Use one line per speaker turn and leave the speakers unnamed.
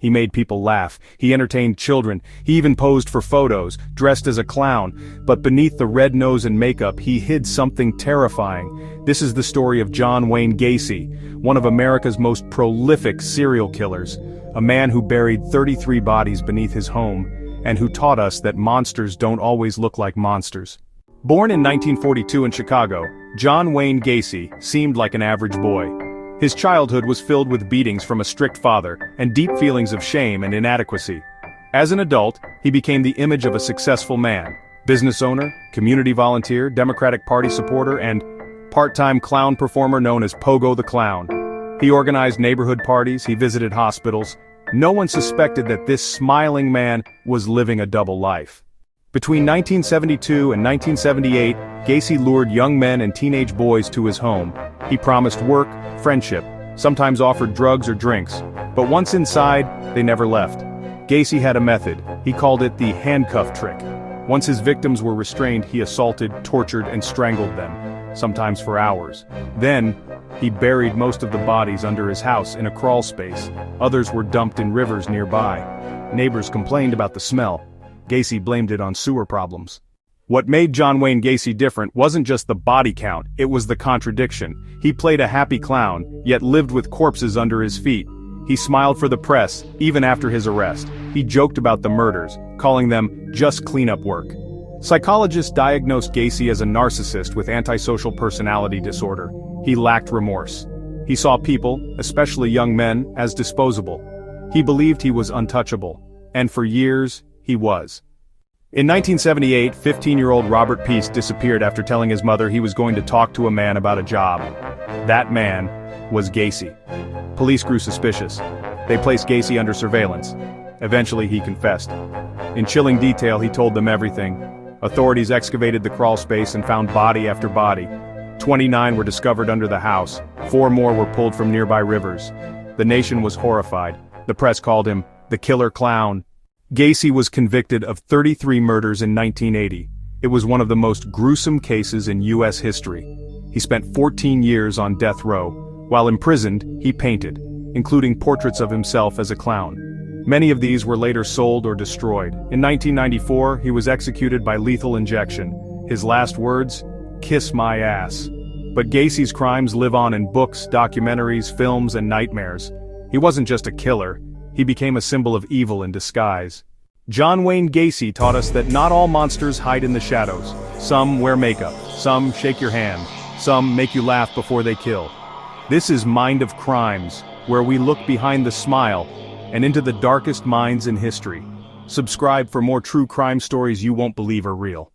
He made people laugh, he entertained children, he even posed for photos, dressed as a clown, but beneath the red nose and makeup he hid something terrifying. This is the story of John Wayne Gacy, one of America's most prolific serial killers, a man who buried 33 bodies beneath his home, and who taught us that monsters don't always look like monsters. Born in 1942 in Chicago, John Wayne Gacy seemed like an average boy. His childhood was filled with beatings from a strict father, and deep feelings of shame and inadequacy. As an adult, he became the image of a successful man, business owner, community volunteer, Democratic Party supporter, and part-time clown performer known as Pogo the Clown. He organized neighborhood parties, he visited hospitals. No one suspected that this smiling man was living a double life. Between 1972 and 1978, Gacy lured young men and teenage boys to his home. He promised work, friendship, sometimes offered drugs or drinks, but once inside, they never left. Gacy had a method. He called it the handcuff trick. Once his victims were restrained, he assaulted, tortured, and strangled them, sometimes for hours. Then, he buried most of the bodies under his house in a crawl space. Others were dumped in rivers nearby. Neighbors complained about the smell. Gacy blamed it on sewer problems. What made John Wayne Gacy different wasn't just the body count, it was the contradiction. He played a happy clown, yet lived with corpses under his feet. He smiled for the press, even after his arrest. He joked about the murders, calling them just cleanup work. Psychologists diagnosed Gacy as a narcissist with antisocial personality disorder. He lacked remorse. He saw people, especially young men, as disposable. He believed he was untouchable. And for years, he was. In 1978, 15-year-old Robert Peace disappeared after telling his mother he was going to talk to a man about a job. That man was Gacy. Police grew suspicious. They placed Gacy under surveillance. Eventually he confessed. In chilling detail, he told them everything. Authorities excavated the crawl space and found body after body. 29 were discovered under the house. 4 more were pulled from nearby rivers. The nation was horrified. The press called him the killer clown. Gacy was convicted of 33 murders in 1980. It was one of the most gruesome cases in U.S. history. He spent 14 years on death row. While imprisoned, he painted, including portraits of himself as a clown. Many of these were later sold or destroyed. In 1994, he was executed by lethal injection. His last words, "Kiss my ass." But Gacy's crimes live on in books, documentaries, films, and nightmares. He wasn't just a killer. He became a symbol of evil in disguise. John Wayne Gacy taught us that not all monsters hide in the shadows. Some wear makeup, some shake your hand, some make you laugh before they kill. This is Mind of Crimes, where we look behind the smile and into the darkest minds in history. Subscribe for more true crime stories you won't believe are real.